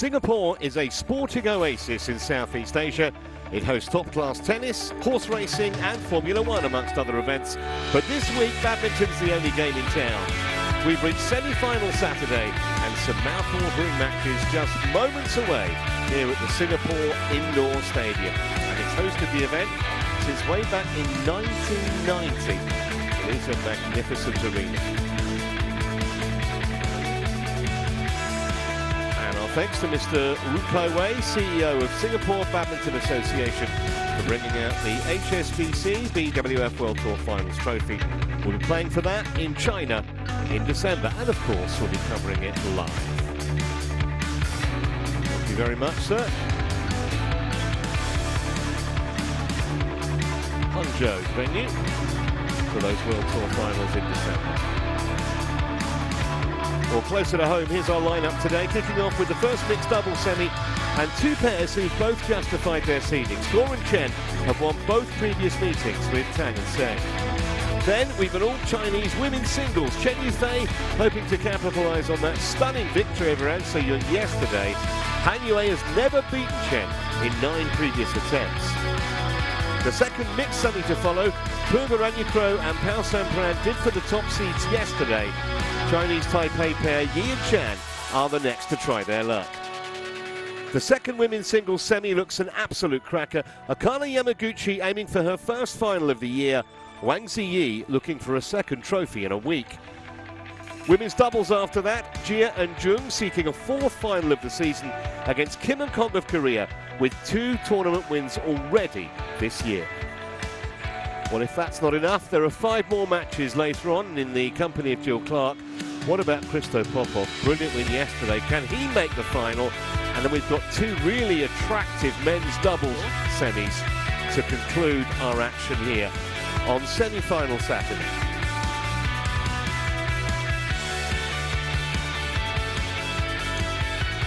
Singapore is a sporting oasis in Southeast Asia. It hosts top-class tennis, horse racing and Formula One, amongst other events. But this week, badminton's the only game in town. We've reached semi-final Saturday and some mouth-watering matches just moments away here at the Singapore Indoor Stadium. And it's hosted the event since way back in 1990. It is a magnificent arena. Thanks to Mr. Wu Kai-wei, CEO of Singapore Badminton Association, for bringing out the HSBC BWF World Tour Finals trophy. We'll be playing for that in China in December, and of course we'll be covering it live. Thank you very much, sir. Hangzhou venue for those World Tour Finals in December. Well, closer to home, here's our lineup today, kicking off with the first mixed double semi and two pairs who've both justified their seedings. Gore and Chen have won both previous meetings with Tang and Tang. Then we've got all Chinese women's singles. Chen Yufei hoping to capitalise on that stunning victory over An Se-yun yesterday. Han Yue has never beaten Chen in 9 previous attempts. The second mixed semi to follow, Purvaranyakro and Pao Sampran did for the top seeds yesterday. Chinese Taipei pair Yi and Chan are the next to try their luck. The second women's singles semi looks an absolute cracker. Akane Yamaguchi aiming for her first final of the year. Wang Ziyi looking for a second trophy in a week. Women's doubles after that, Jia and Jung seeking a fourth final of the season against Kim and Kong of Korea, with 2 tournament wins already this year. Well, if that's not enough, there are 5 more matches later on in the company of Jill Clark. What about Christo Popov? Brilliant win yesterday. Can he make the final? And then we've got 2 really attractive men's doubles semis to conclude our action here on semi-final Saturday.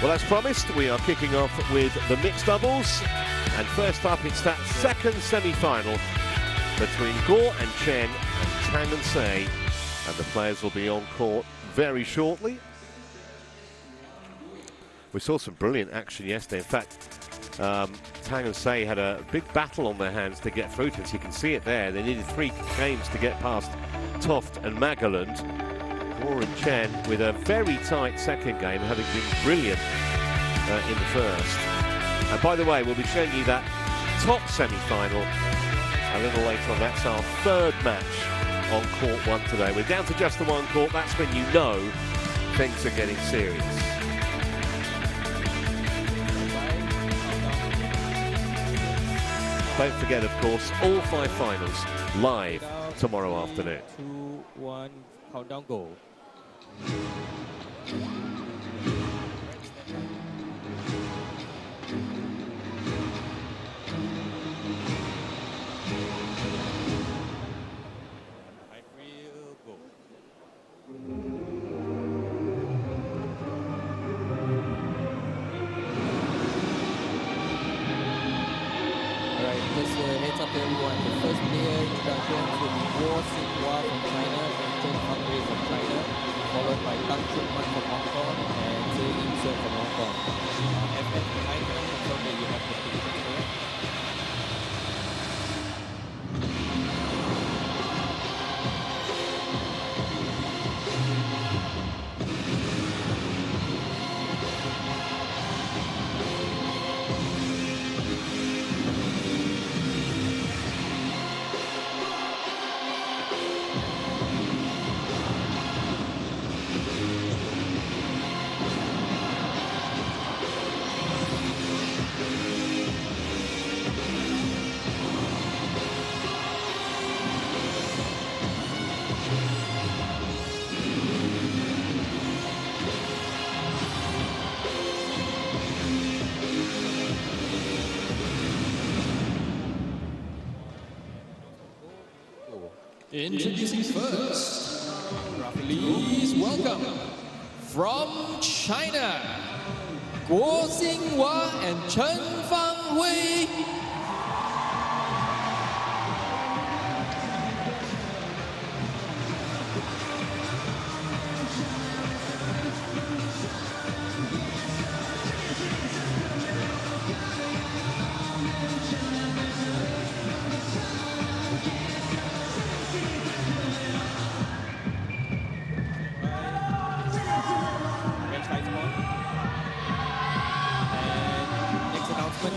Well, as promised, we are kicking off with the mixed doubles. And first up, it's that second semi-final between Gore and Chen and Tang and Se. And the players will be on court very shortly. We saw some brilliant action yesterday. In fact, Tang and Se had a big battle on their hands to get through to it. You can see it there. They needed 3 games to get past Toft and Magaland. Gore and Chen with a very tight second game, having been brilliant in the first. And by the way, we'll be showing you that top semi-final a little later on. That's our 3rd match on court 1 today. We're down to just the 1 court. That's when you know things are getting serious. Don't forget, of course, all 5 finals live tomorrow afternoon. 2-1, countdown goal. Heads up everyone, the first player introduction will be Guo Xinghua from China and Chen Fangwei from China, followed by Tang Chunman from Hong Kong and Zhe Yingzhen from Hong Kong. FF, I can confirm that you have the positions correct. Introducing first, please welcome from China, Guo Xinghua and Chen Fangwei.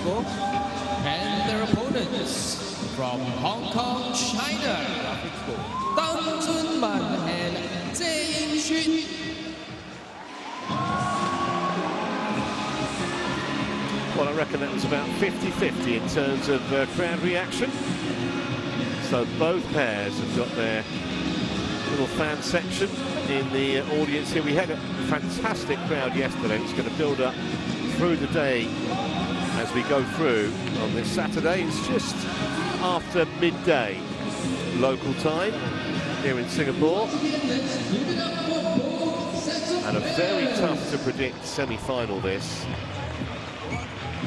Go. And their opponents from Hong Kong, China, Tang and Xu. Well, I reckon that was about 50-50 in terms of crowd reaction. So both pairs have got their little fan section in the audience here. We had a fantastic crowd yesterday. It's going to build up through the day as we go through on this Saturday. It's just after midday local time here in Singapore. And a very tough to predict semi-final this.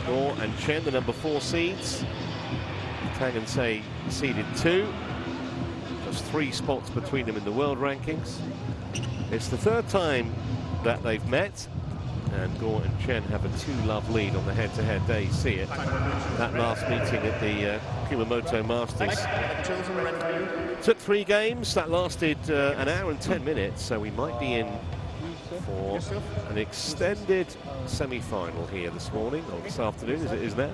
Gore and Chen, the number 4 seeds. Tang and Sei seeded 2. Just 3 spots between them in the world rankings. It's the 3rd time that they've met, and Gore and Chen have a 2-love lead on the head-to-head. There you see it. That last meeting at the Kumamoto Masters took 3 games. That lasted an hour and 10 minutes, so we might be in for an extended semi-final here this morning, or this afternoon as it is now.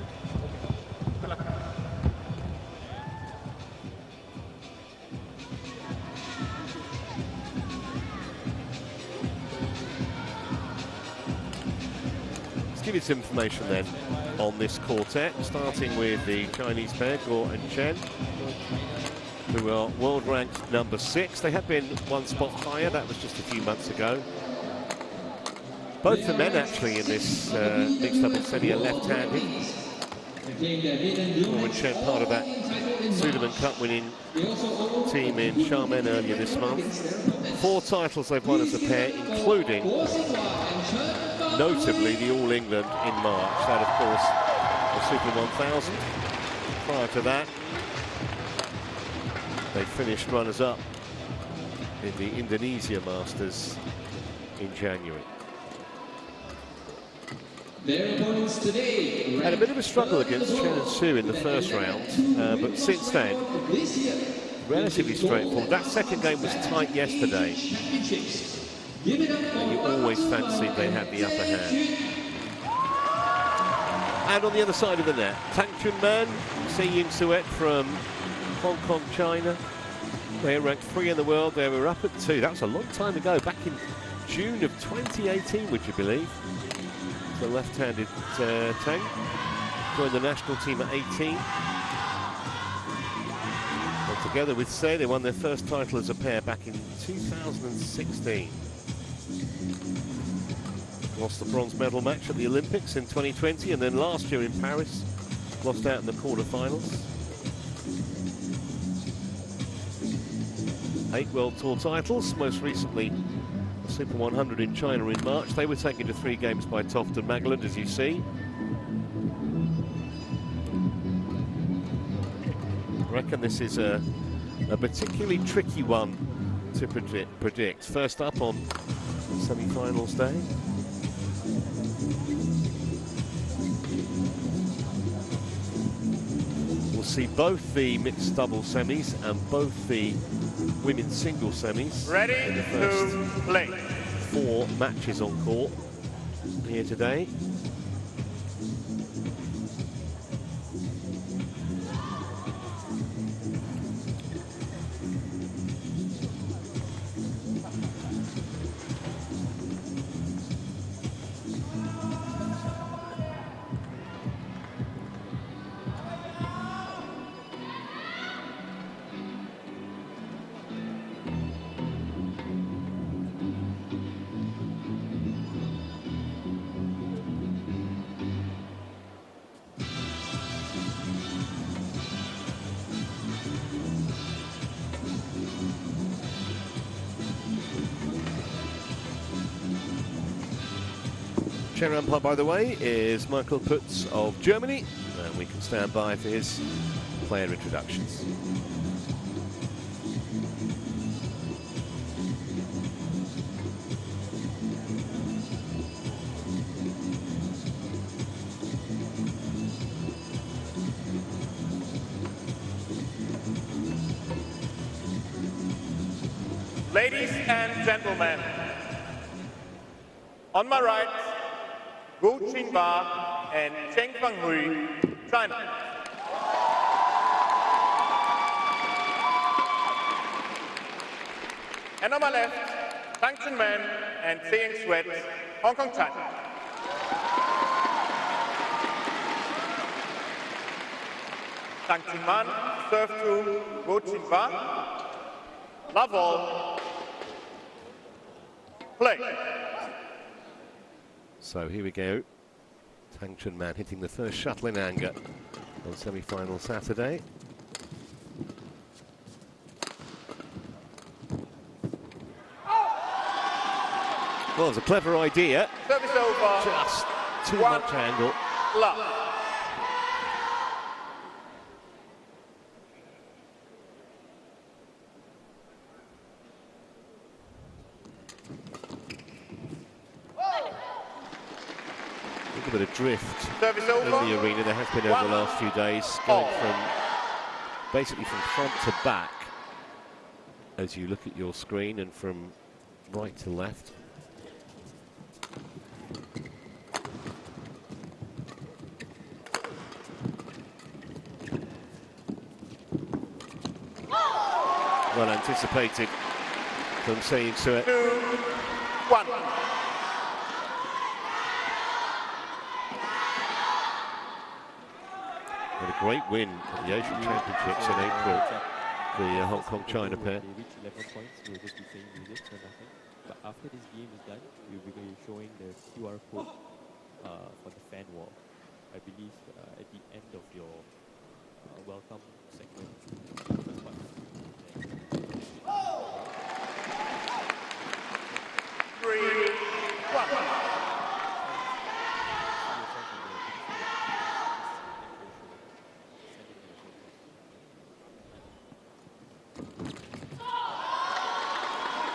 Let's give you some information then on this quartet, starting with the Chinese pair, Gore and Chen, who are world ranked number 6. They had been 1 spot higher, that was just a few months ago. Both the men actually in this mixed double semi are left-handed. Gore and Chen, part of that Sudirman Cup winning team in Xiamen earlier this month. 4 titles they've won as a pair, including, notably, the All England in March. That, of course, the Super 1000. Prior to that, they finished runners-up in the Indonesia Masters in January. Their opponents today had a bit of a struggle against Chen and Su in the first round, but since then, relatively straightforward. That second game was tight yesterday, and you always fancied they had the upper hand. And on the other side of the net, Tang Man, Ying Suet from Hong Kong, China. They ranked 3 in the world. They were up at 2. That was a long time ago, back in June of 2018, would you believe? The left-handed Tang joined the national team at 18. And together with Sei, they won their first title as a pair back in 2016. Lost the bronze medal match at the Olympics in 2020, and then last year in Paris, lost out in the quarterfinals. 8 World Tour titles, most recently Super 100 in China in March. They were taken to 3 games by Toft and Mageland, as you see. I reckon this is a particularly tricky one to predict. First up on semi-finals day. We'll see both the mixed double semis and both the women's single semis. Ready in the first to play. 4 matches on court here today. Chair umpire, by the way, is Michael Putz of Germany, and we can stand by for his player introductions. Ladies and gentlemen, on my right, Wu Qinghua and Cheng Fanghui, China. And on my left, Tang Chun Man and Tseng Sweat, Hong Kong, China. Tang Chun Man, serve to Go Chin Ba. Love all. Play. So here we go. Tang Chun Man hitting the first shuttle in anger on semi-final Saturday. Well, it's a clever idea. Service over. Just too much angle. Love. A bit of drift Service in over. the arena. There has been over the last few days, going from basically from front to back as you look at your screen, and from right to left. Well anticipated from Tseng Sweat. 2-1. Had a great win at the Asian Championships in April, the Hong Kong-China pair. They reached 11 points, we'll just be saying units or nothing. But after this game is done, we'll be showing the QR code for the fan wall. I believe at the end of your welcome segment. 3-1.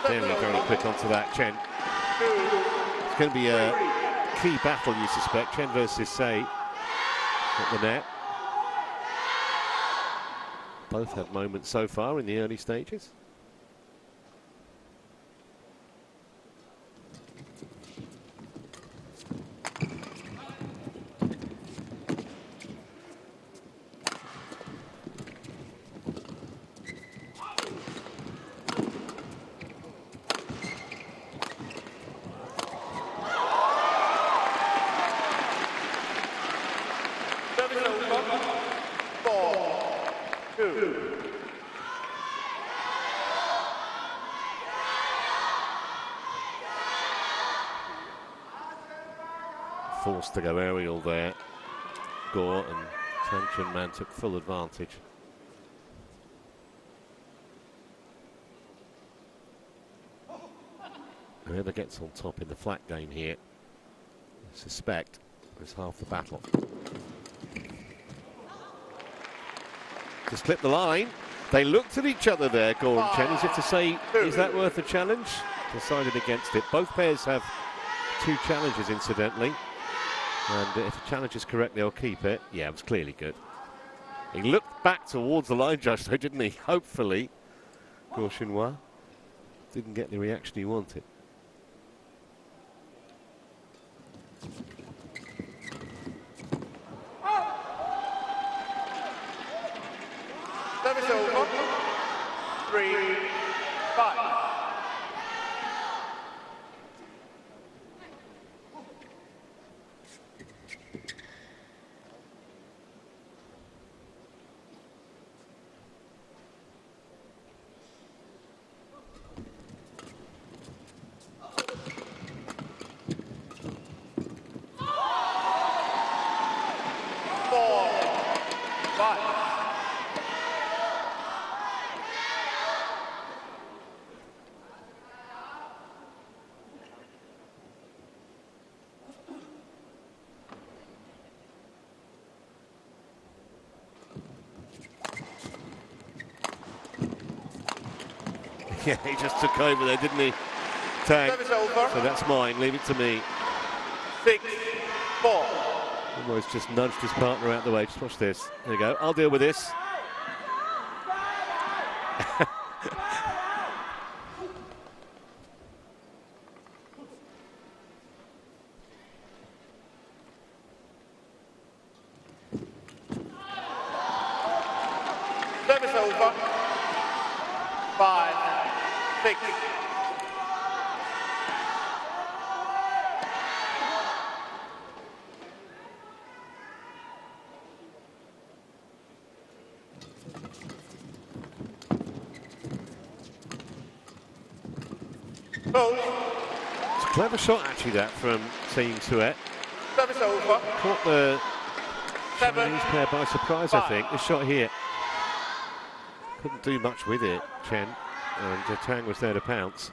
Very quick onto that, Chen. It's going to be a key battle, you suspect. Chen versus Say at the net. Both had moments so far in the early stages. Forced to go aerial there, Gore, and Tang Chun Man took full advantage. Whoever gets on top in the flat game here, I suspect, is half the battle. Just clip the line. They looked at each other there, Gore and Chen, as if to say, is that worth a challenge? Decided against it. Both pairs have 2 challenges, incidentally. And if the challenge is correct, they'll keep it. Yeah, it was clearly good. He looked back towards the line judge, though, didn't he? Hopefully, Gore Chinois didn't get the reaction he wanted. Service over. 3-5. Yeah, he just took over there, didn't he, Tang? So that's mine, leave it to me. 6-4. Almost just nudged his partner out the way. Just watch this. There you go. I'll deal with this. over. 5, 6. It's a clever shot actually that from Team Tuet. Service over. Caught the 7, Chinese pair by surprise, I think. This shot here. Couldn't do much with it, Chen, and Tang was there to pounce.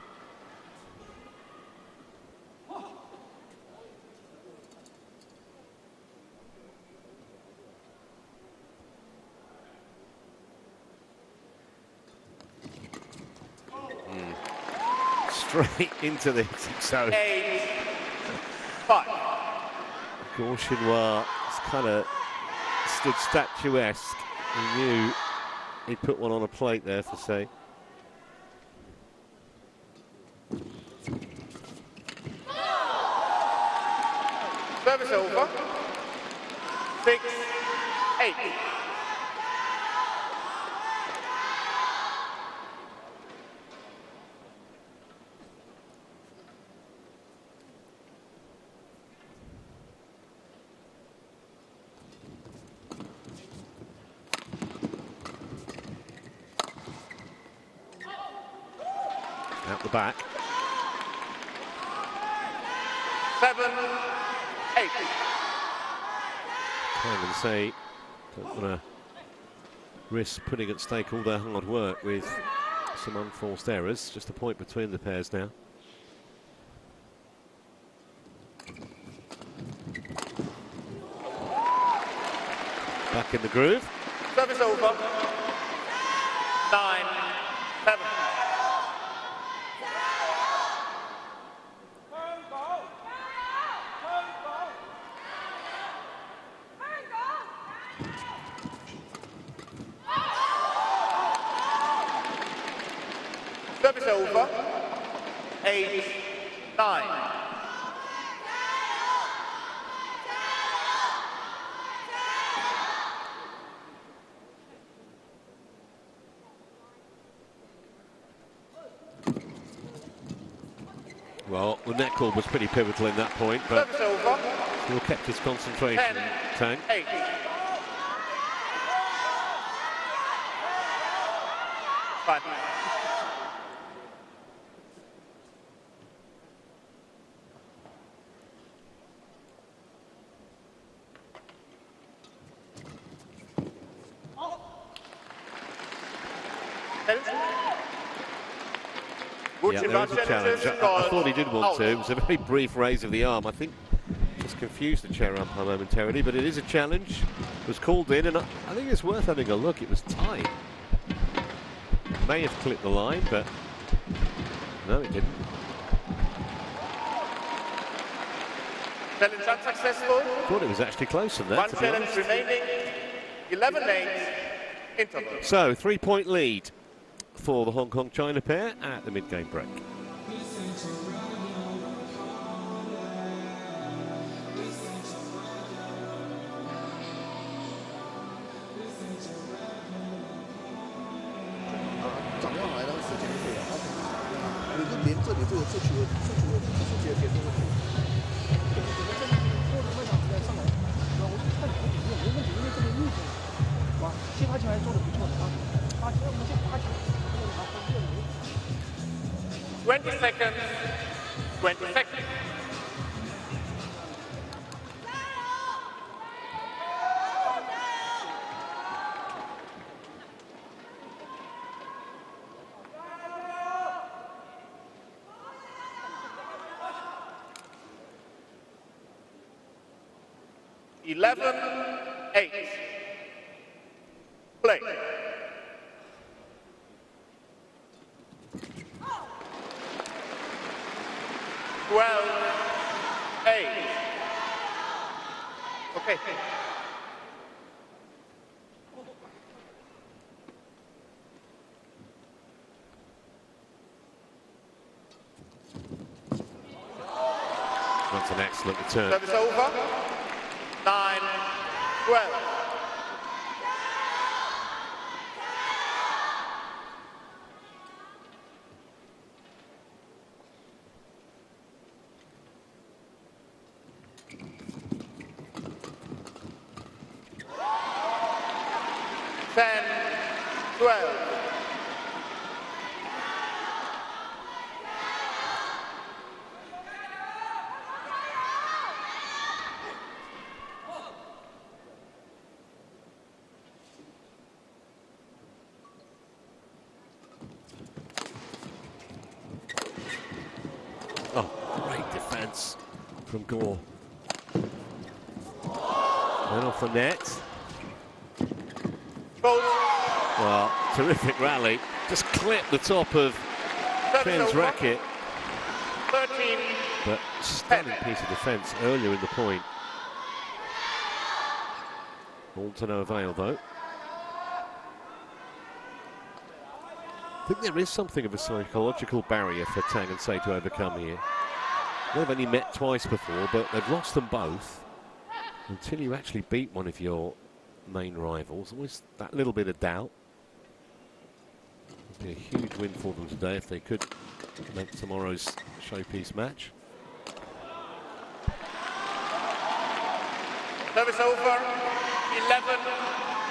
Straight into the hitting zone. 8, 5. Chinois kind of stood statuesque. He knew he'd put one on a plate there for say. Service over. 6, 8. At the back. 7, 8. Tang and say don't want to risk putting at stake all their hard work with some unforced errors. Just a point between the pairs now. Back in the groove. Service over. 9, 7. Service over. 8, 9. Well, the net call was pretty pivotal in that point, but Service over. still kept his concentration. 10, Tang. 8. Fine. Yeah, there was a challenge. I thought he did want to. It was a very brief raise of the arm. I think just confused the chair umpire momentarily, but it is a challenge. It was called in, and I think it's worth having a look. It was tight. May have clipped the line, but no, it didn't. Challenge unsuccessful. Thought it was actually closer than that. One challenge remaining. 11-8. Interval. So, 3-point lead for the Hong Kong-China pair at the mid-game break. Seconds. 20 seconds. Eleven, 8. Play. 12, 8. Okay. That's an excellent return. Service over. 9, 12. Great defence from Gore. And off the net. Well, terrific rally. Just clipped the top of Chen's racket. 13. But stunning piece of defence earlier in the point. All to no avail, though. I think there is something of a psychological barrier for Tang and Sei to overcome here. They've only met twice before, but they've lost them both. Until you actually beat one of your main rivals, always that little bit of doubt. It'd be a huge win for them today if they could make tomorrow's showpiece match. Service over,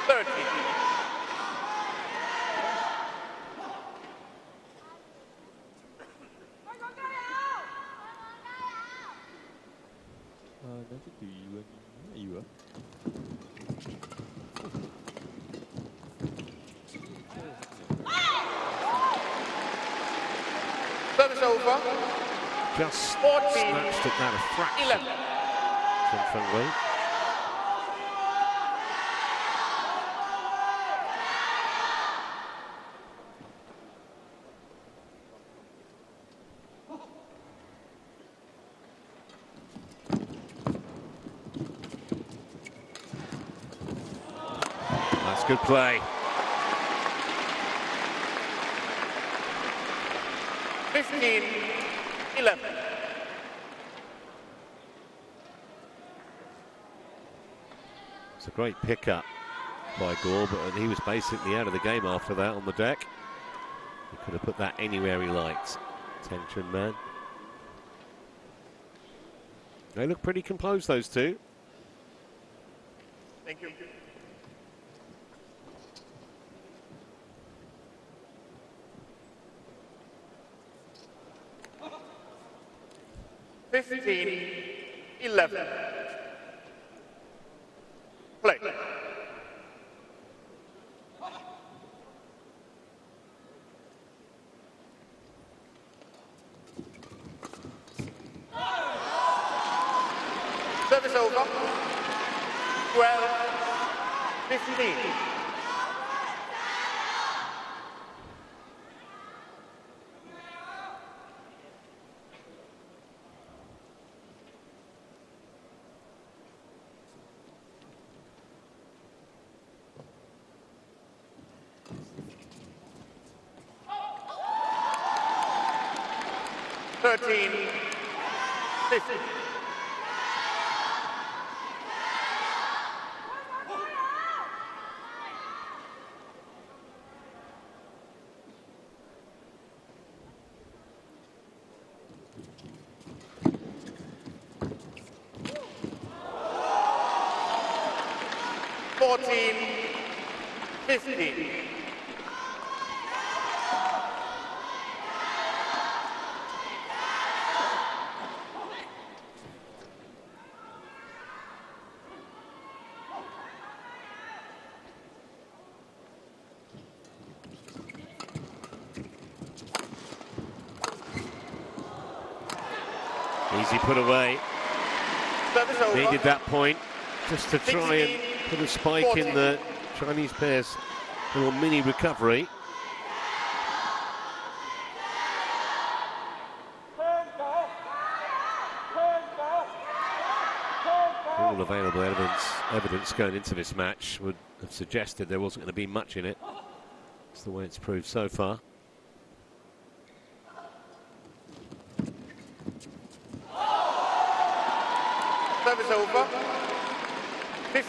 11-13. Nanti tujuan you ah. Service over. Just 14, snatched at that a fraction. 11. Chen Fengwei. That's good play. 15-11. It's a great pickup by Gore, but he was basically out of the game after that on the deck. He could have put that anywhere he liked. Tension man. They look pretty composed, those two. Thank you. (15-11). Play. Service over. 12-15. (13-15). (14-15). Easy put away. Service over. Needed that point just to try and put a spike in the Chinese pair's little mini recovery. All available evidence going into this match would have suggested there wasn't going to be much in it. That's the way it's proved so far. Service over. 15-16.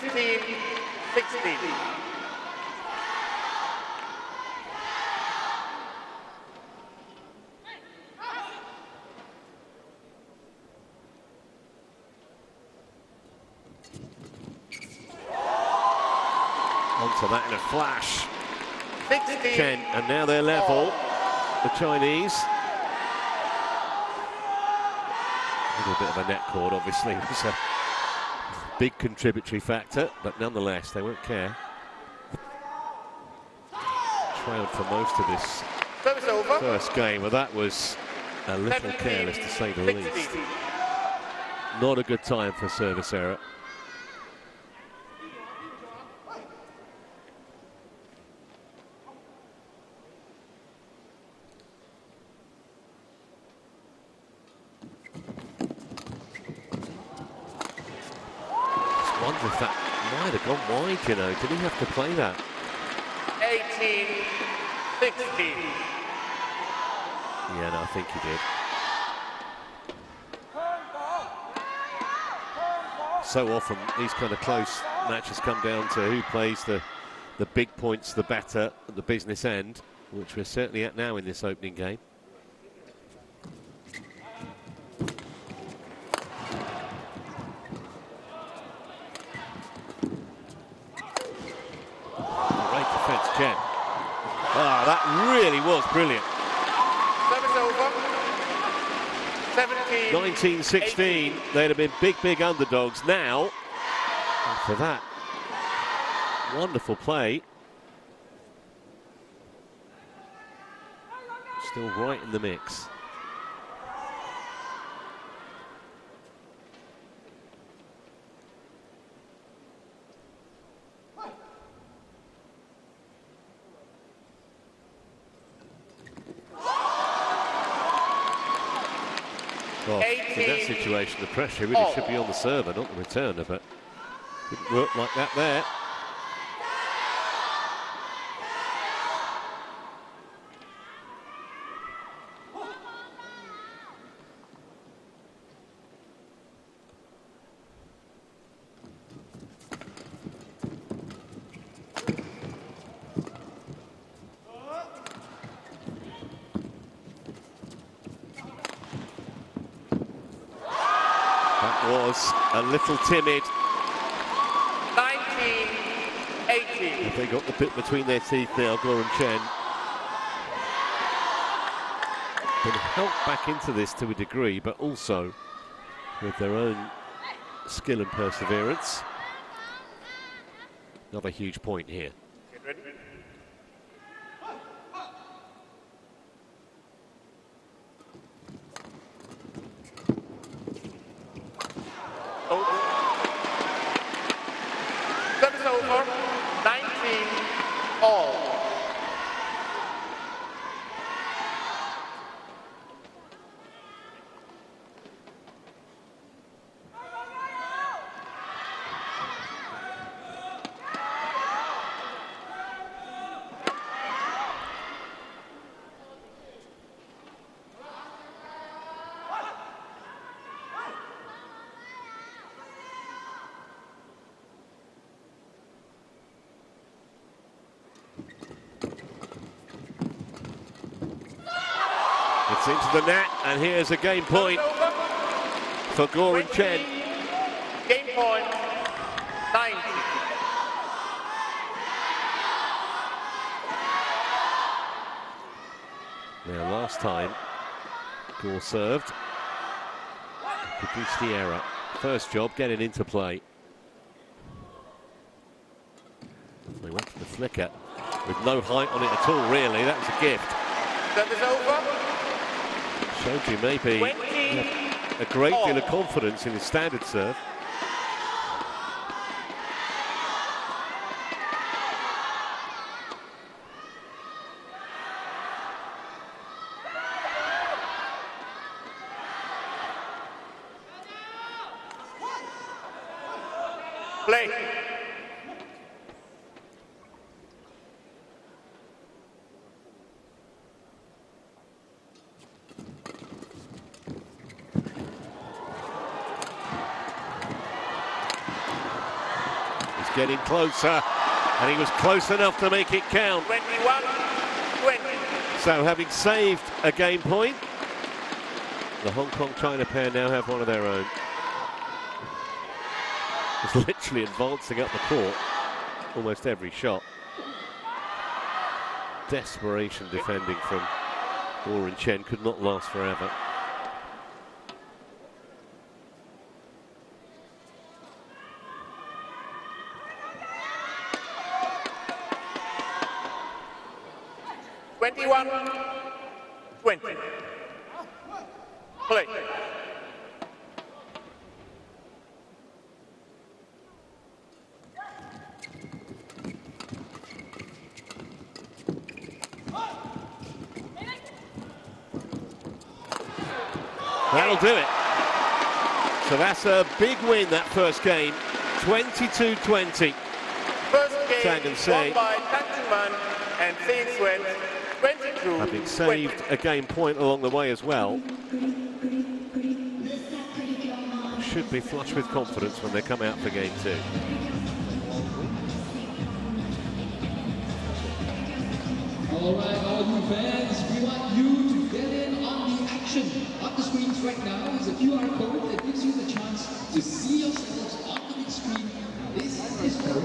Onto that in a flash. 16. Chen, and now they're level, the Chinese. A little bit of a net cord, obviously, was a big contributory factor, but nonetheless, they won't care. Trailed for most of this Service over. first game. Well, that was a little careless, to say the least. Not a good time for service error. Just wonder if that might have gone wide, you know. Did he have to play that? 18-16. Yeah, no, I think he did. So often these kind of close matches come down to who plays the big points the better at the business end, which we're certainly at now in this opening game. Great defence, Chen. Ah, that really was brilliant. Service over. 19-16, they'd have been big underdogs. Now, for that wonderful play, still right in the mix. Well, in that situation, the pressure really should be on the server, not the returner, but didn't work like that there. Was a little timid. 19-18. They got the bit between their teeth now, Gore and Chen. Been helped back into this to a degree, but also with their own skill and perseverance. Another huge point here. Get ready. Service over. 19-all. It's into the net, and here's a game point for Gore and Chen. Game point. 90. Now, last time, Gore served, produced the error. First job, getting into play. They went for the flicker with no height on it at all, really. That was a gift. Service over. Showed you maybe a great deal of confidence in his standard serve. Play. Getting closer, and he was close enough to make it count. 21-20. So, having saved a game point, the Hong Kong-China pair now have one of their own. It's literally advancing up the court almost every shot. Desperation defending from Gore and Chen could not last forever. Play. That'll do it. So that's a big win, that first game. 22-20. First game Tang and won by Tang and Swen 22. Having saved a game point along the way as well. Should be flush with confidence when they come out for game 2. All right, all you fans, we want you to get in on the action. On the screens right now is a QR code that gives you the chance to see yourselves on the big screen. This is for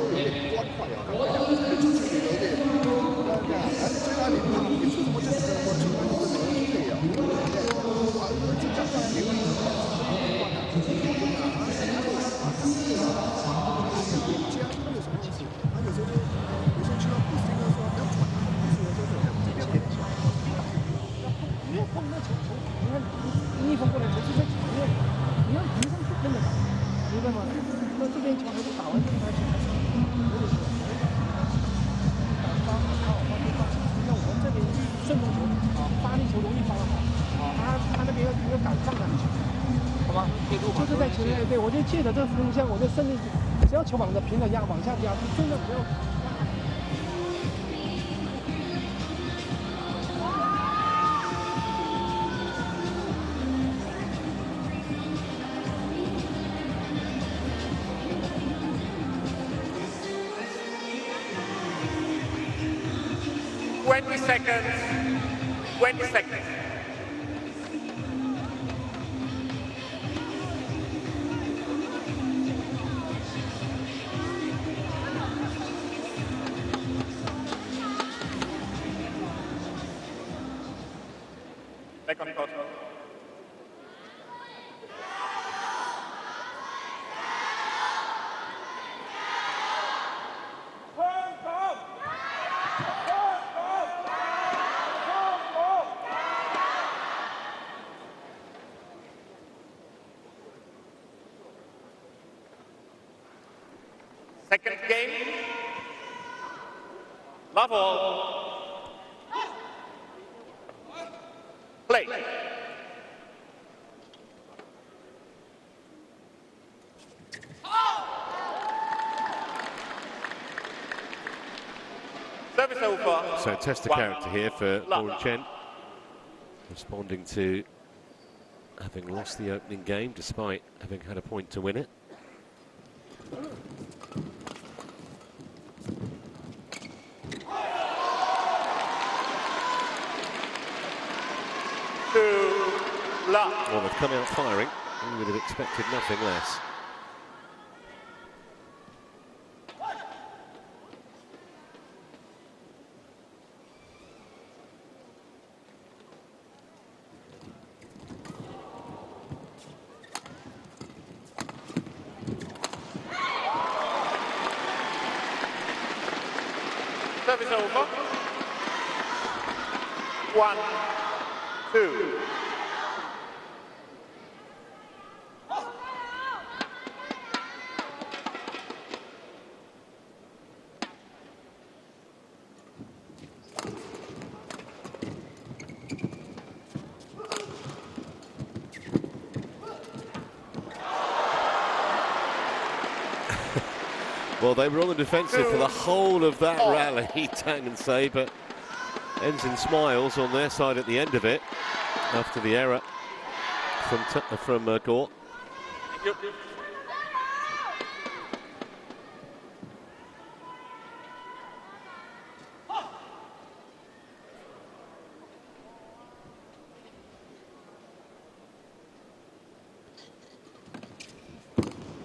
Second court. Second game. Love all. Play. Service over. So test of character here for Chen, responding to having lost the opening game despite having had a point to win it. Well, they've come out firing. We would have expected nothing less. Service over. 1, 2. Well, they were on the defensive for the whole of that rally, Tang and Say, but ends in smiles on their side at the end of it after the error from Gort.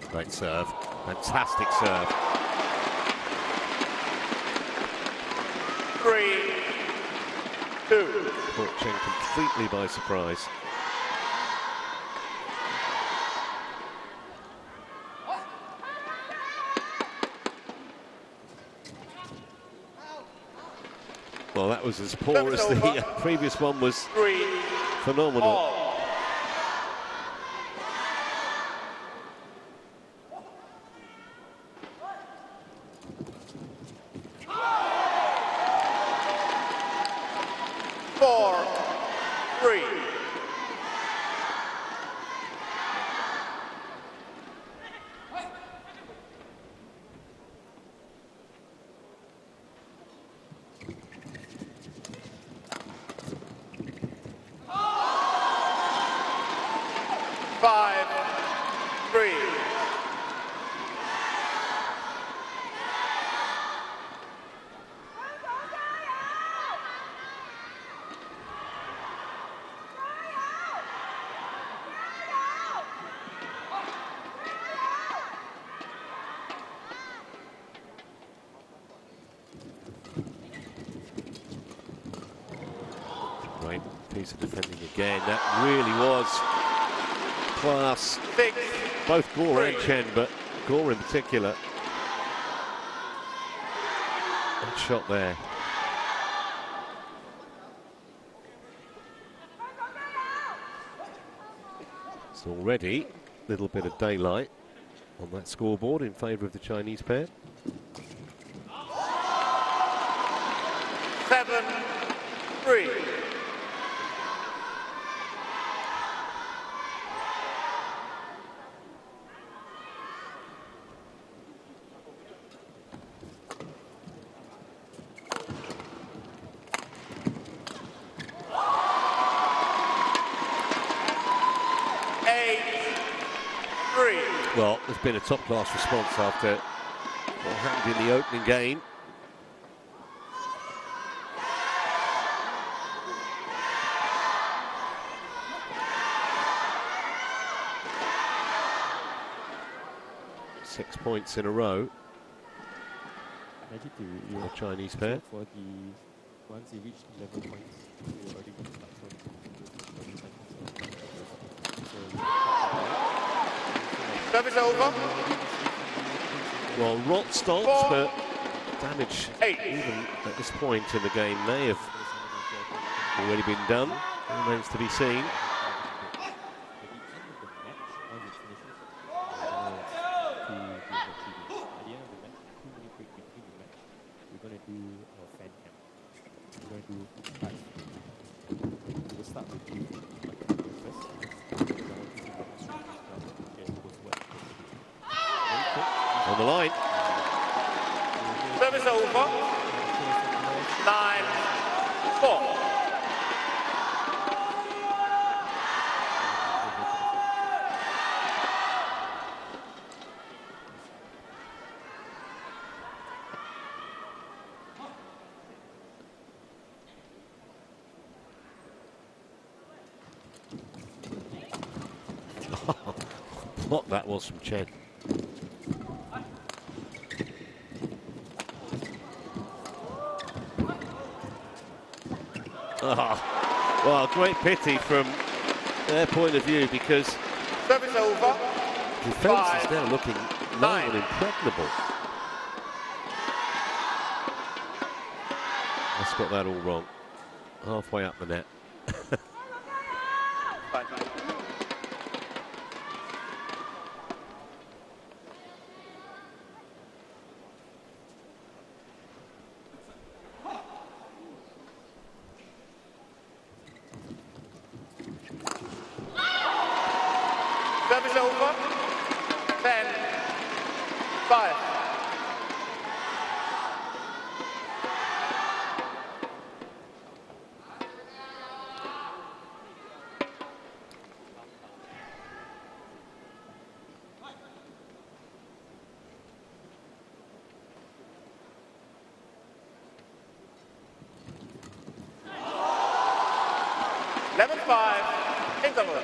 Great serve, fantastic serve. 3, 2. Caught Chen completely by surprise. Well, that was as poor as the previous one was. 3, phenomenal. piece of defending again. That really was class. Both Gore and Chen, but Gore in particular. Good shot there. It's already a little bit of daylight on that scoreboard in favour of the Chinese pair. 7-3. Well, there's been a top-class response after what happened in the opening game. Six points in a row. Magic The Chinese pair. for the once they reach 11 points, they already got Service over. Well, Rot starts, but damage even at this point in the game may have already been done. Remains to be seen. On the line. Service over. 9-4. What that was from Chen. Well, great pity from their point of view, because Service over. defence is now looking nigh on impregnable. That's got that all wrong. Halfway up the net. Service over. 10-5.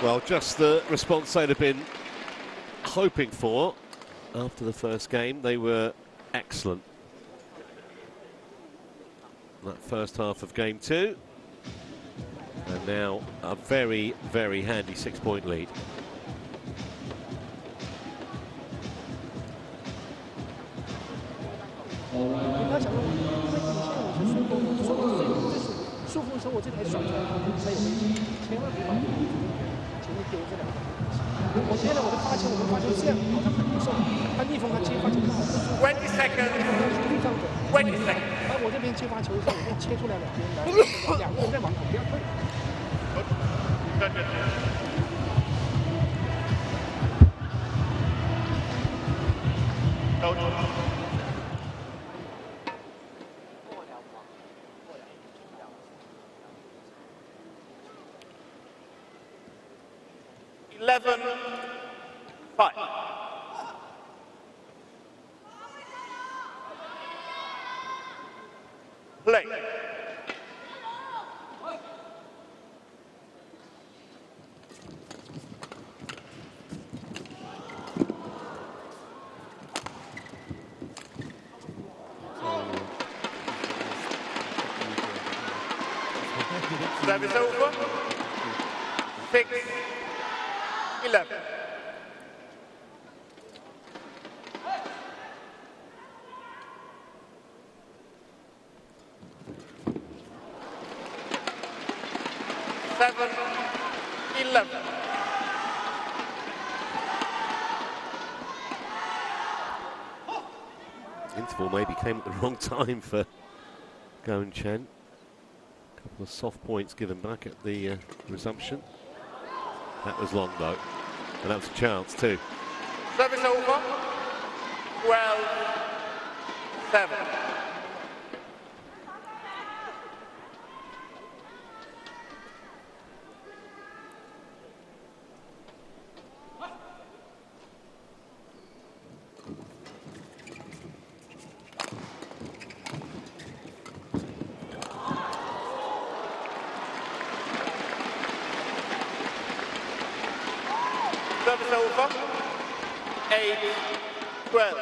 Well, just the response they'd have been hoping for after the first game. They were excellent. That first half of game 2. And now a very, very handy 6-point lead. Play. Service over. 6-11. Interval maybe came at the wrong time for Chen. A couple of soft points given back at the resumption. That was long though, and that was a chance too. Service over. 12-7. Service over. 8-12.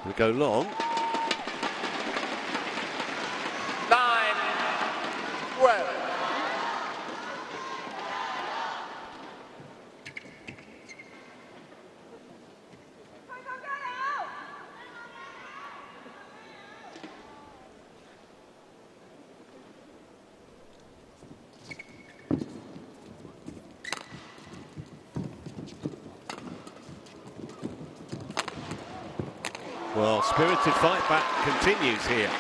We go long. 9-12. Well, spirited fight back continues here.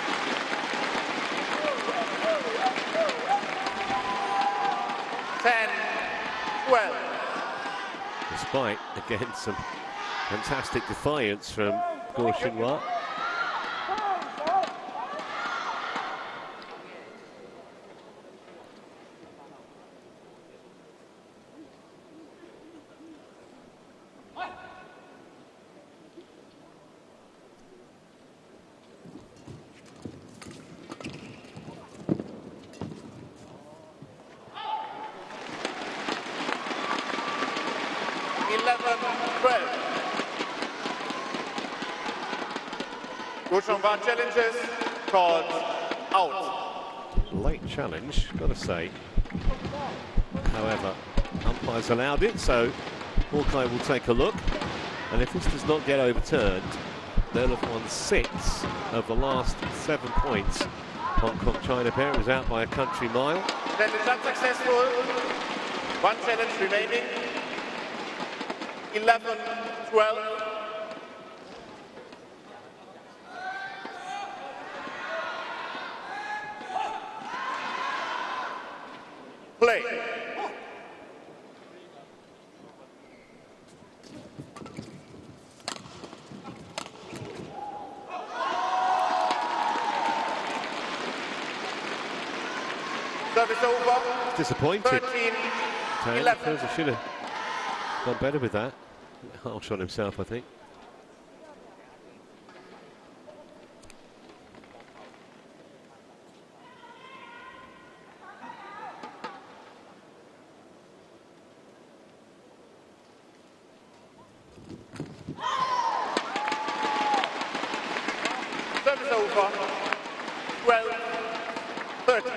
Despite, again, some fantastic defiance from Gauchinwa. Gauchinwa challenges called out. Late challenge, got to say. However, umpires allowed it, so Hawkeye will take a look. And if this does not get overturned, they'll have won 6 of the last 7 points. Hong Kong-China pair was out by a country mile. Challenge unsuccessful. 1 challenge remaining. 11-12. Play. Service over. Disappointed. 13-11. Feels he should have done better with that. Harsh on himself, I think. Service over. 12-13.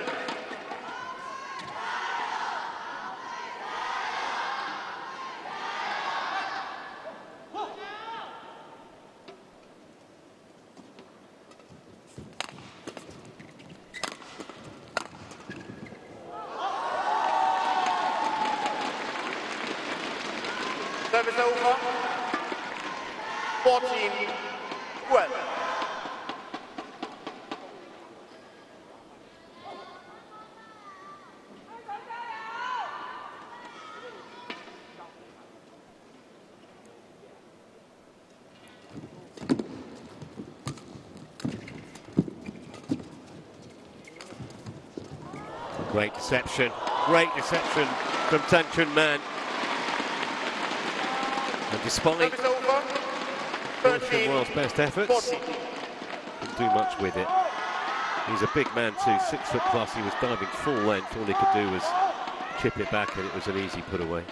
Service over. 14-12. Great deception from Tang Man. And despite Gauchinwa's best efforts, didn't do much with it. He's a big man too, 6 foot plus. He was diving full length. All he could do was chip it back, and it was an easy put away.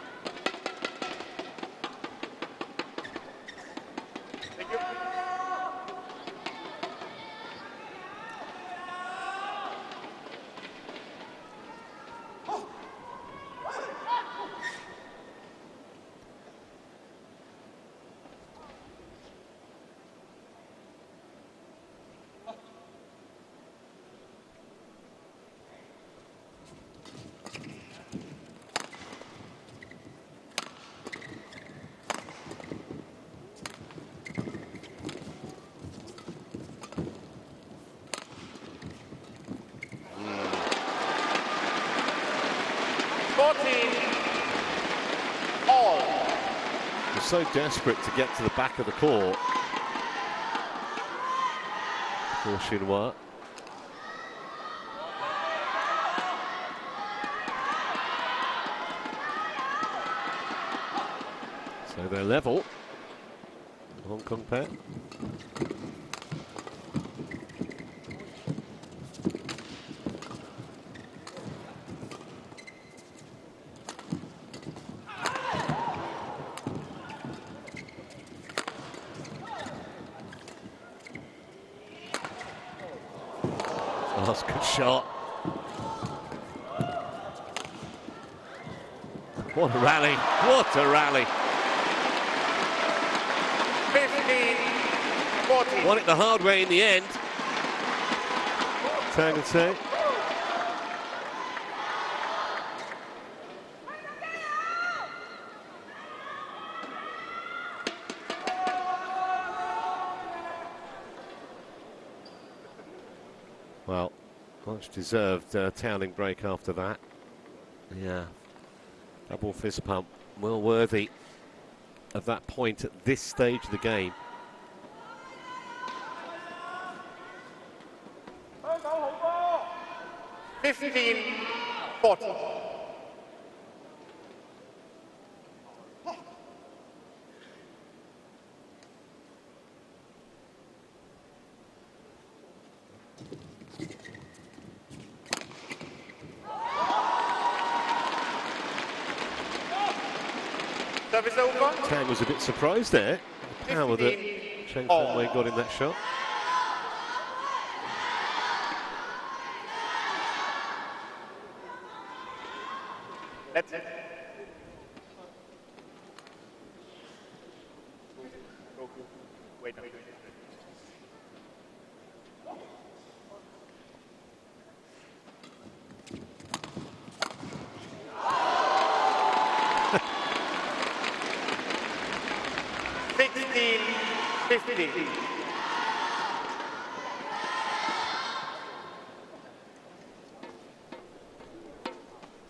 So desperate to get to the back of the court for Chinois. So they're level, Hong Kong pair. That's a good shot. What a rally, what a rally. 15-14. Won it the hard way in the end. Tang and say. Well, much deserved toweling break after that. Yeah, double fist pump, well worthy of that point at this stage of the game. Service over. Tang was a bit surprised there. The power that Chen got in that shot. That's it. Wait a minute.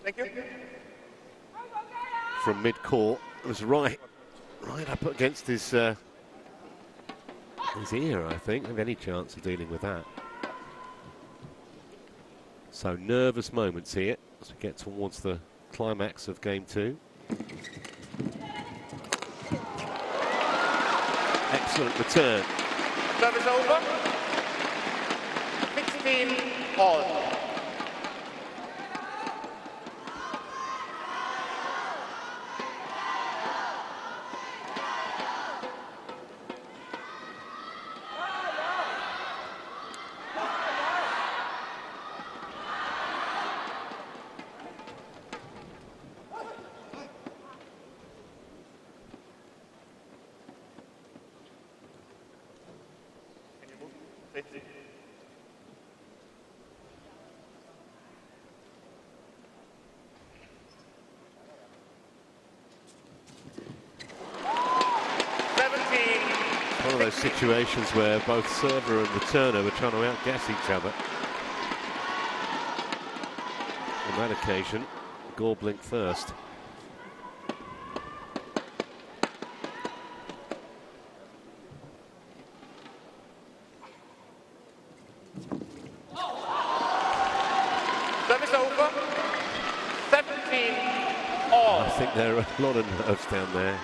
Thank you. From mid-court, it was right up against his ear, I think. Have any chance of dealing with that? So nervous moments here as we get towards the climax of game 2. Excellent return. Service over. 16-all. One of those situations where both server and returner were trying to outguess each other. On that occasion, Gorbling first. Service over. 17-all. I think there are a lot of nerves down there.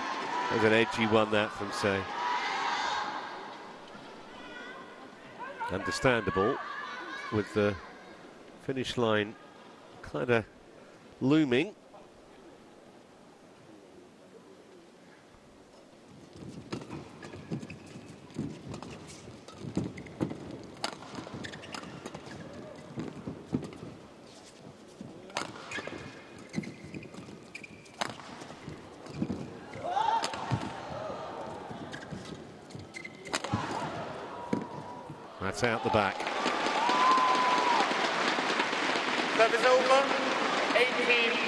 There's an edgy one that from say. Understandable. with the finish line kind of looming. That's out the back. Service over, 18-17.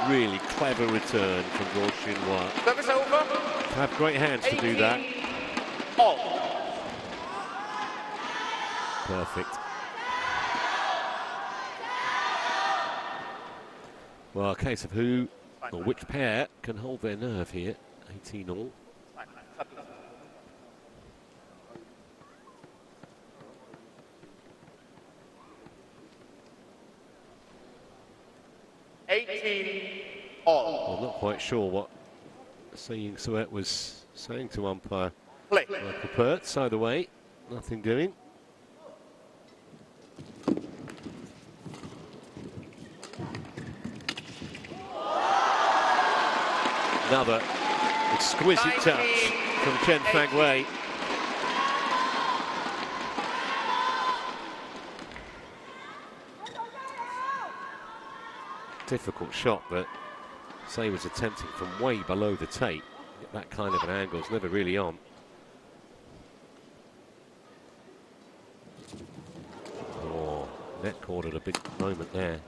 Really clever return from Guo Xinhua. Service over. Have great hands to do that. All. Perfect. Well, a case of who or which pair can hold their nerve here. 18 all. All. I'm not quite sure what Saying Suet was saying to umpire Play. Michael Pertz. Either way, nothing doing. Another exquisite touch from Chen Fangwei. Difficult shot, but Say was attempting from way below the tape. That kind of an angle is never really on. Oh, net caught at a big moment there.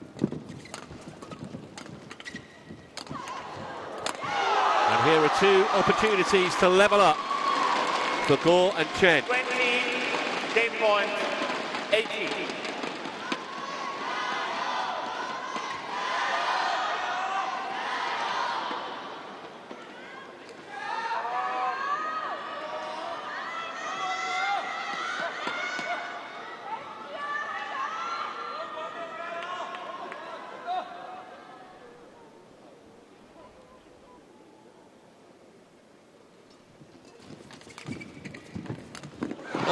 And here are two opportunities to level up for Guo and Chen. 20, game point, 18.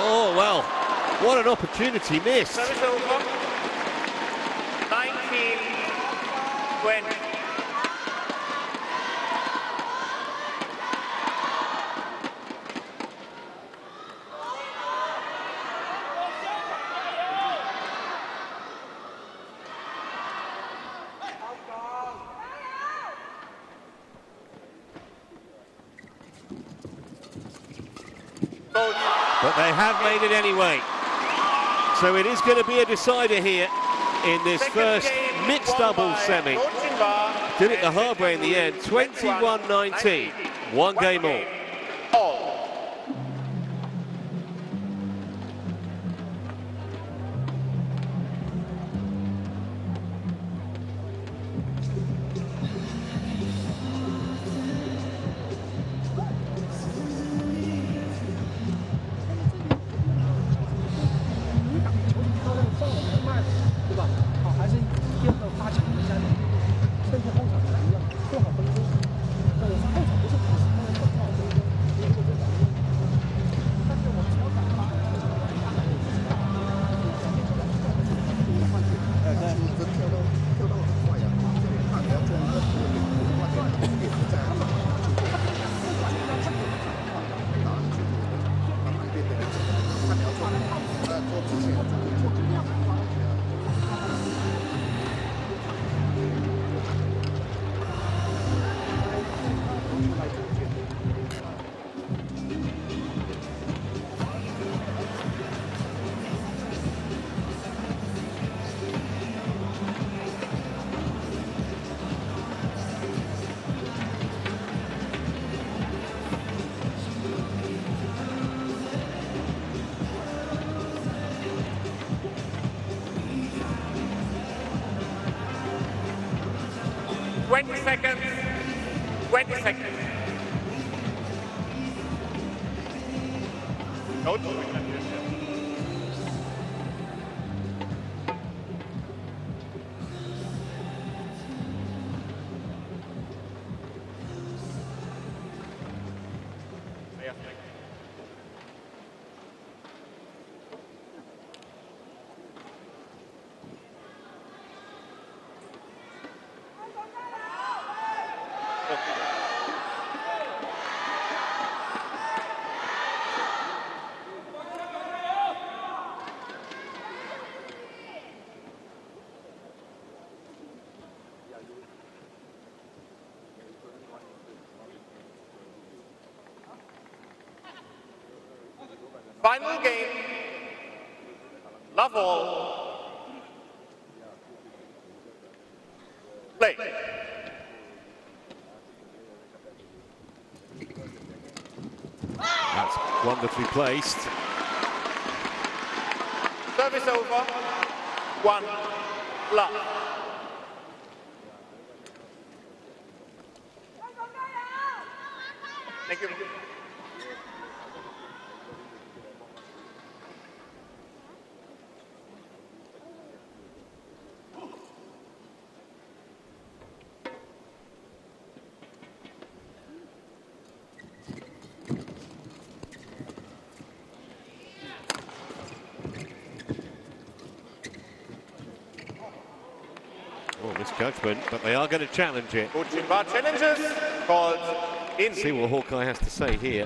Oh, well, what an opportunity missed. Service over. 19, 20. But they have made it anyway. So it is going to be a decider here in this first mixed doubles semi. Did it the hard way in the end, 21-19. One game all. 20 seconds. 20 seconds. Coach. Final game. Love all. Play. That's wonderfully placed. Service over. 1 love. Thank you. Oh, misjudgment, but they are going to challenge it. Coaching bar challenges called in. See what Hawkeye has to say here.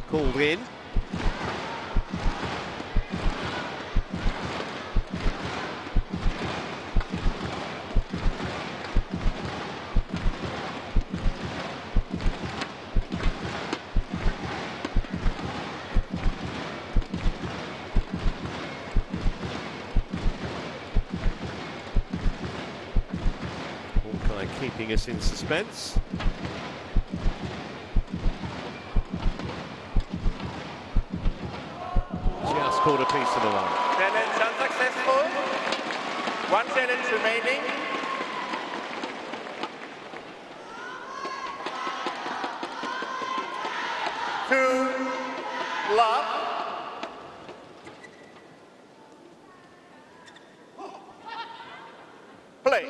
Called in. Keeping us in suspense. Just caught a piece of the line. Challenge unsuccessful. 1 challenge remaining. Two love. Play.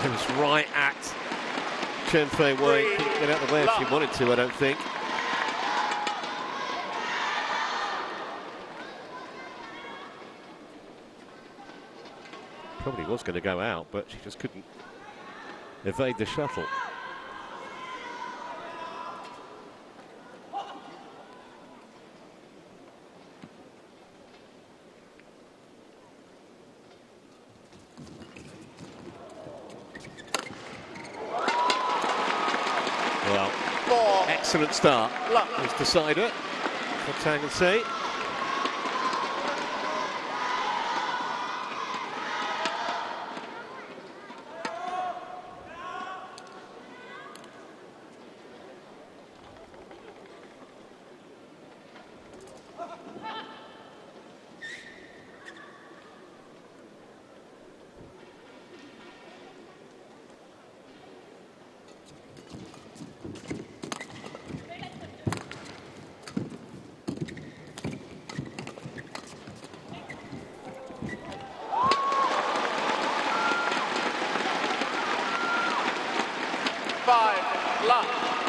It was right at Chen Fei Wei. Couldn't get out of the way if she wanted to, I don't think. Probably was going to go out, but she just couldn't evade the shuttle. Well, excellent start. This decider for Tang and Sei.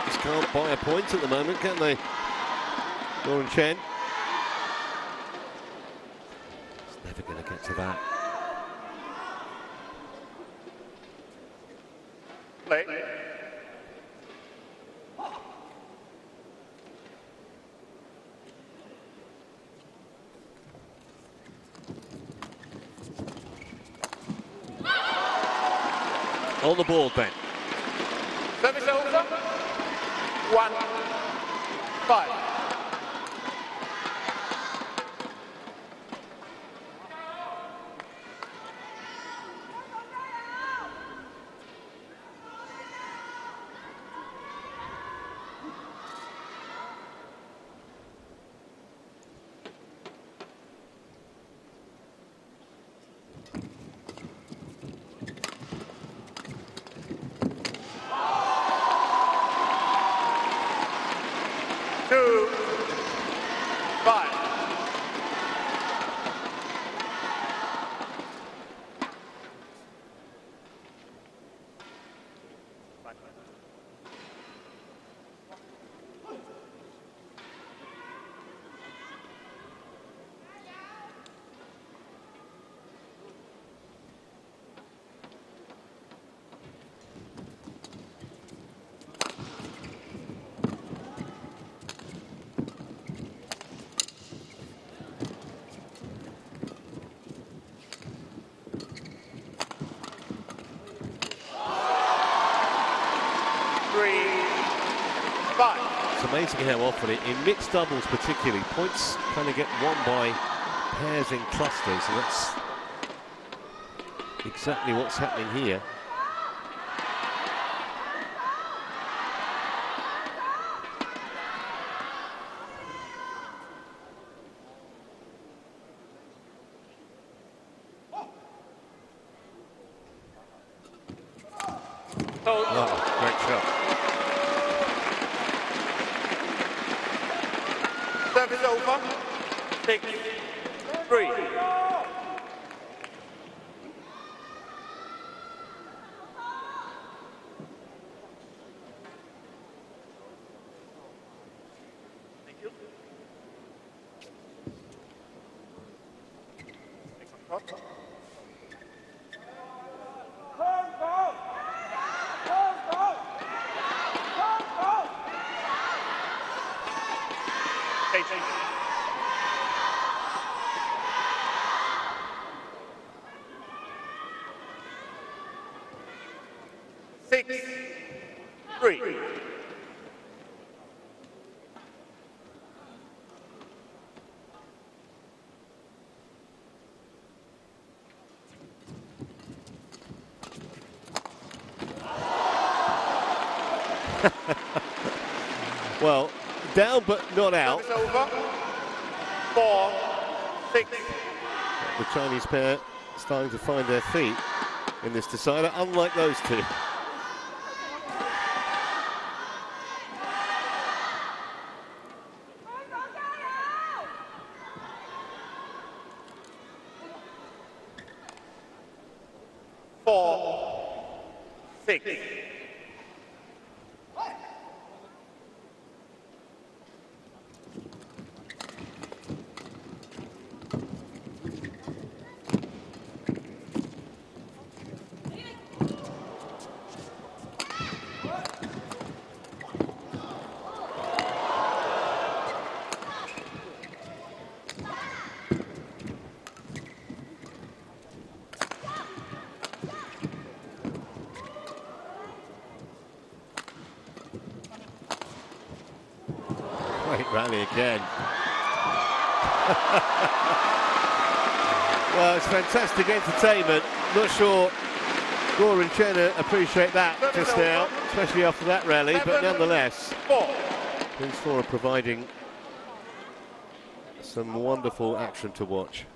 Just can't buy a point at the moment, can they? Lauren Chen. It's never going to get to that. Play. On the board then. Service over. 1 5. It's amazing how often, in mixed doubles particularly, points kind of get won by pairs in clusters, and that's exactly what's happening here. Oh, great shot. Service over. 6-3. Thank you. Next one, top. HKG. 6-3. Well, down but not out. Service over. 4-6. The Chinese pair starting to find their feet in this decider, unlike those two. Great rally again. Well, it's fantastic entertainment. Not sure Gore and Chen appreciate that just now, especially after that rally, but nonetheless, these four are providing some wonderful action to watch.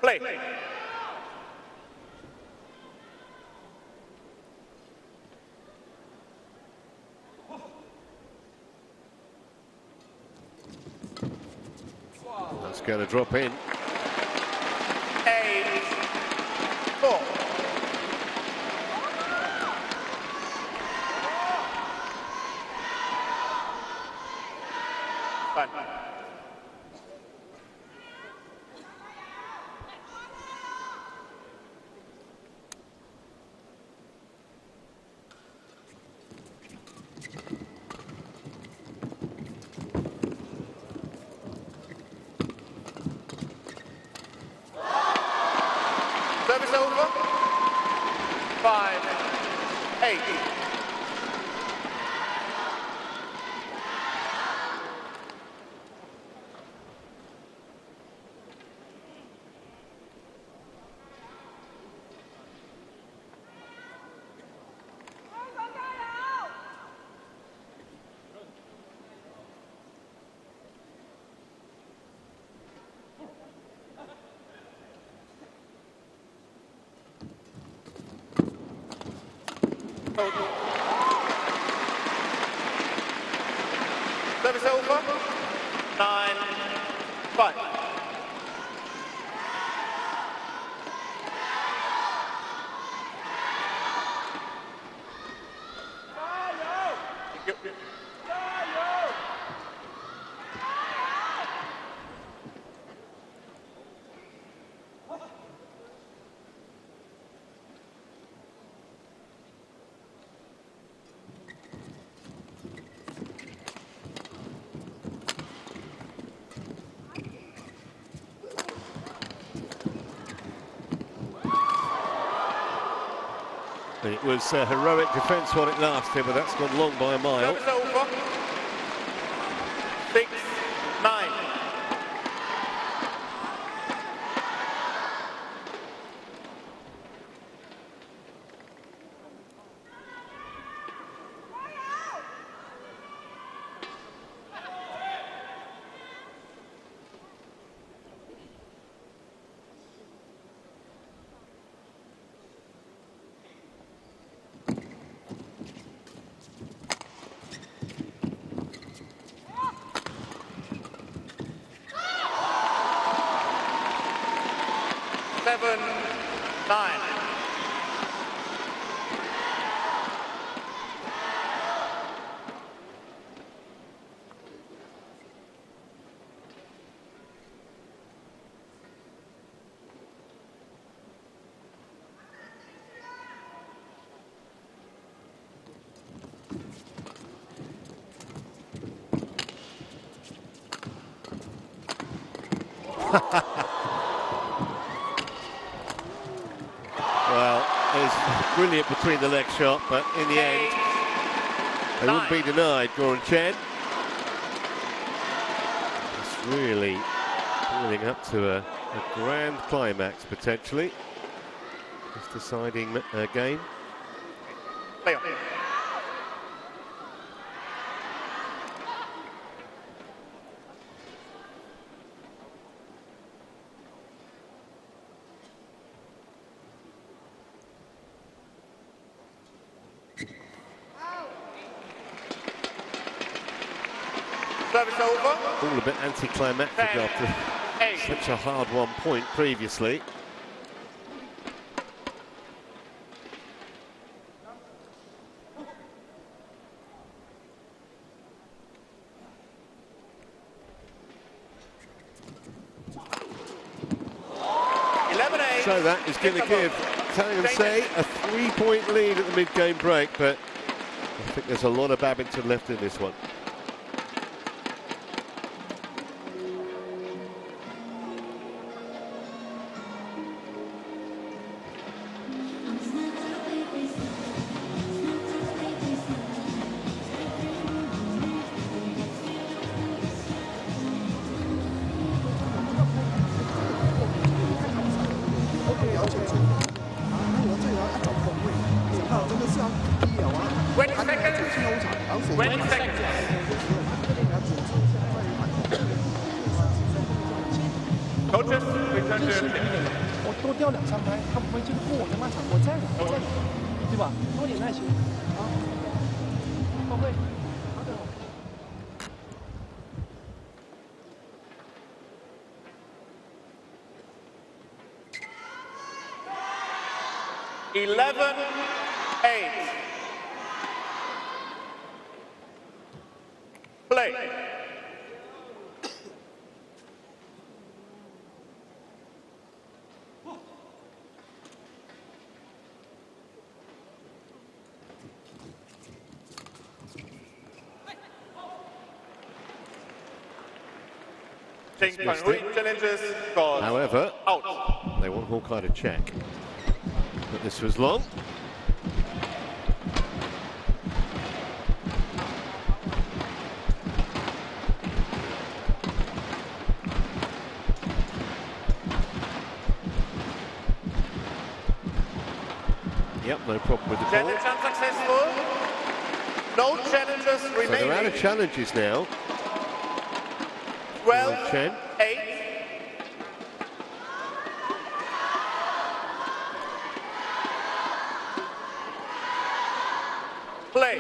Play. That's going to drop in. 8-4. Time. Service over. 5-8. Service over. 9-5. It was heroic defence while it lasted, but that's gone long by a mile. Service over. 6-9. Seven, 9. Well, it was brilliant between the leg shot, but in the end, they wouldn't be denied, Goran Chen. It's really building up to a grand climax, potentially. This deciding game. Play on. Service over. All a bit anticlimactic after such a hard-won point previously. So that is going to give Tang and Say a 3-point lead at the mid-game break, but I think there's a lot of badminton left in this one. Coaches, return to your seat. 我多掉2、3拍，他不会就过我的那场，我再对吧？多点耐心啊，宝贝，好的。11-8. Play. Chen challenges scores However, out. they want Hawkeye to check. But this was long. Yep, no problem with the call. Challenge unsuccessful. No challenges So remaining. they're out of challenges now. 12, Chen. 8. Play.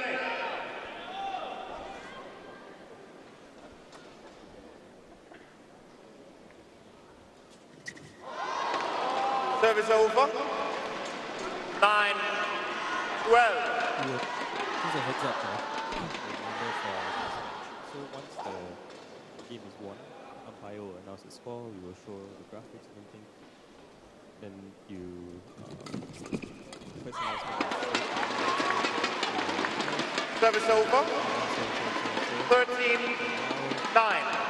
Service over. 9, 12. Just a heads up, remember so once the game is won, umpire will announce the score, we will show the graphics and everything. Then you first announcement. Service over. 13, 9.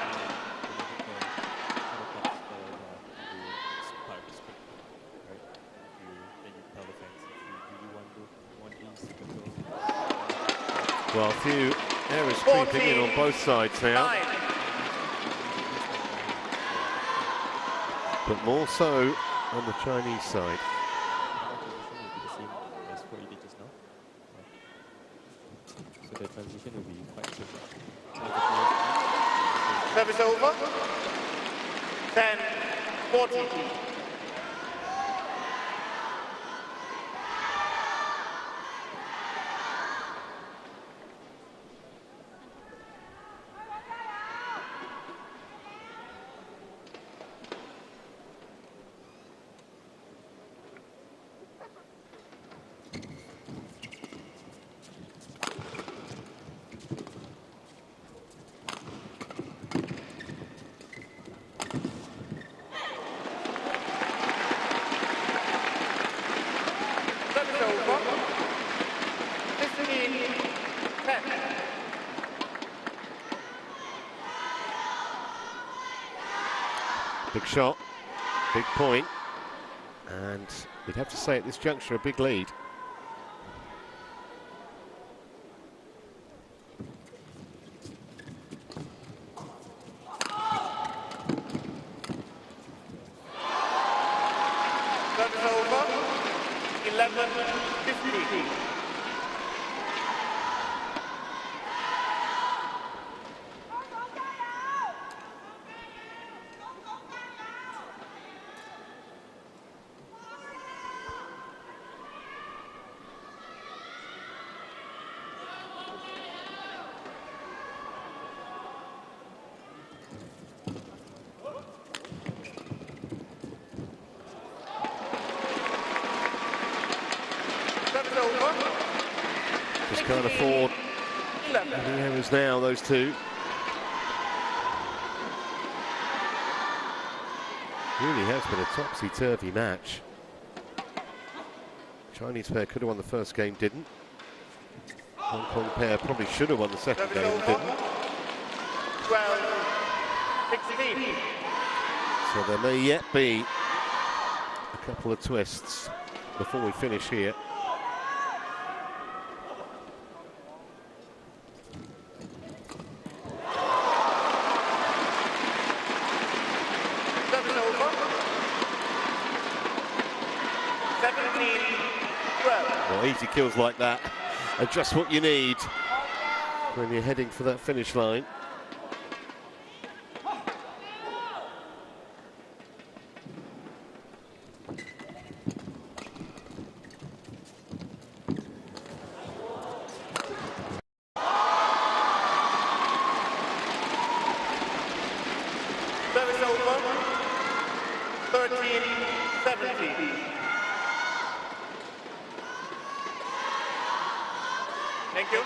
Well, a few errors creeping in on both sides now. 9. But more so on the Chinese side. So the transition will be quite simple. Service over. 10, 14. Big shot, big point, and you'd have to say at this juncture a big lead. Service over. 11, 15. Just can't afford any errors now, those two. Really has been a topsy-turvy match. Chinese pair could have won the first game, didn't. Hong Kong pair probably should have won the second game, didn't. 12, 16. So there may yet be a couple of twists before we finish here. Service over. 17, 12. Well, easy kills like that are just what you need when you're heading for that finish line. Service over. 13, 17. Thank you.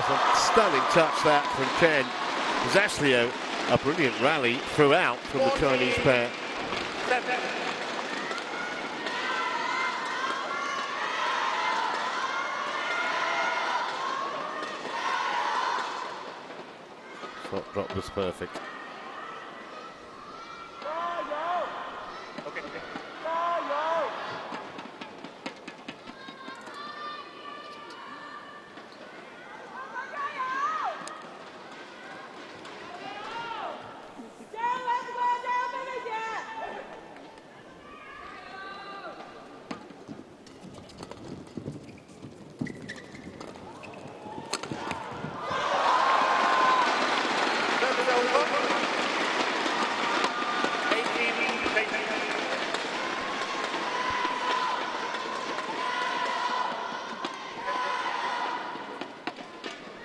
was a stunning touch that from Chen. It was actually a brilliant rally throughout from the Chinese pair. Shot drop was perfect.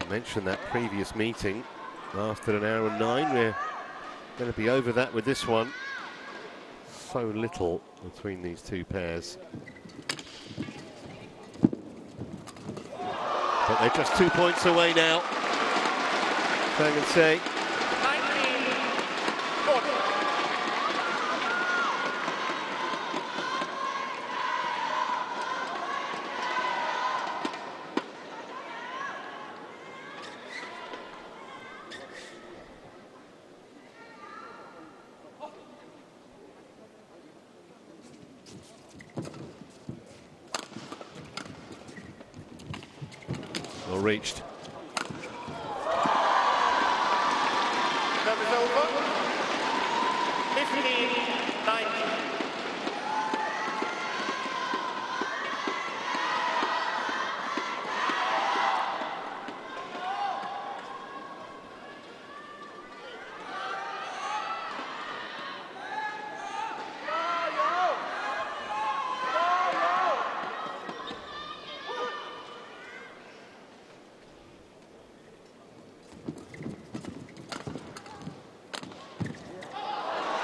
Mentioned that previous meeting lasted an hour and 9. We're going to be over that with this one. So little between these two pairs, but they're just 2 points away now. Tang and Sei. Reached. Service over. 15-19.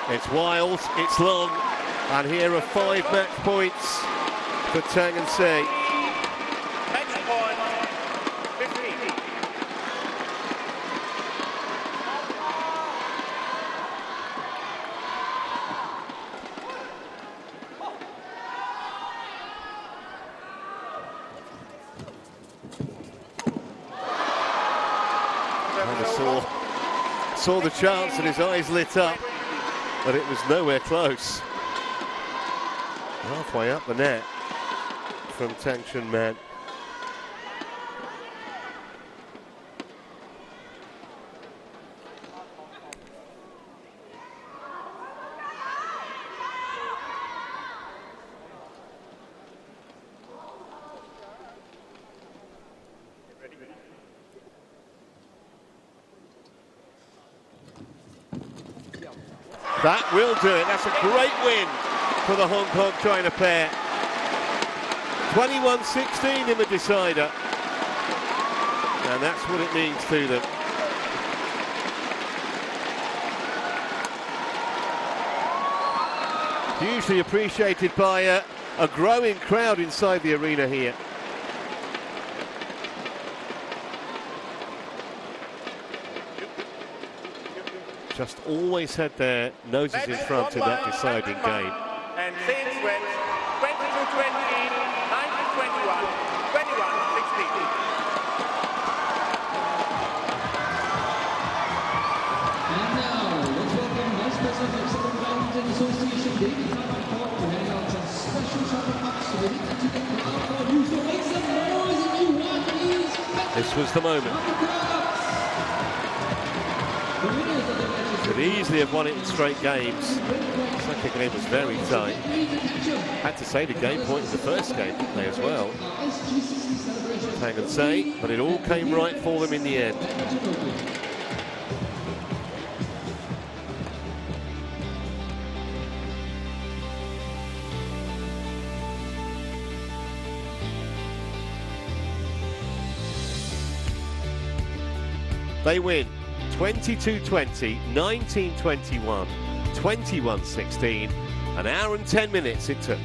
It's wild, it's long, and here are 5 match points for Tang and Sei. Match point 15. Saw the chance and his eyes lit up, but it was nowhere close. Halfway up the net from Tang Chun Man. That will do it. That's a great win for the Hong Kong-China pair. 21-16 in the decider. And that's what it means to them. Hugely appreciated by a growing crowd inside the arena here. Just always had their noses in front in that deciding game. And things went 22-20, 19-21, 21-16. And now, let's welcome Vice President of Southern Badminton Association, David Hart, to hand out some special shopping pucks to the crowd who so make some noise if you want these. This was the moment. Could easily have won it in straight games. The second game was very tight. Had to say the game point in the first game, didn't they, as well? Tang and Sei, but it all came right for them in the end. They win 22-20, 19-21, 21-16, an hour and 10 minutes it took.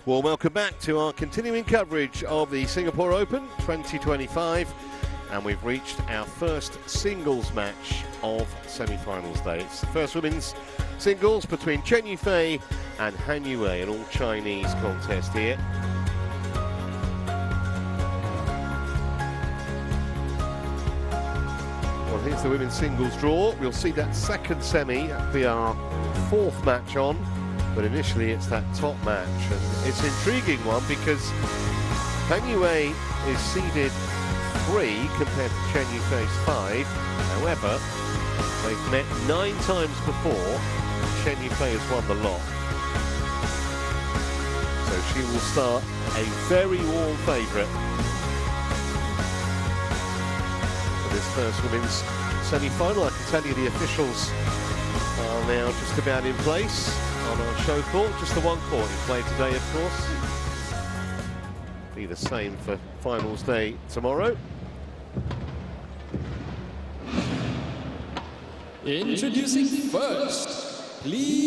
Well, welcome back to our continuing coverage of the Singapore Open 2025, and we've reached our first singles match of semi-finals day. It's the first women's singles between Chen Yufei and Han Yue, an all-Chinese contest here. Well, here's the women's singles draw. We'll see that second semi, that'll be our fourth match on. But initially it's that top match, and it's an intriguing one because Han Yue is seeded 3 compared to Chen Yufei's 5. However, they've met 9 times before. Chen Yufei has won the lot. So she will start a very warm favourite for this first women's semi-final. I can tell you the officials are now just about in place on our show court, just the one court in play today, of course. Be the same for finals day tomorrow. Introducing first, please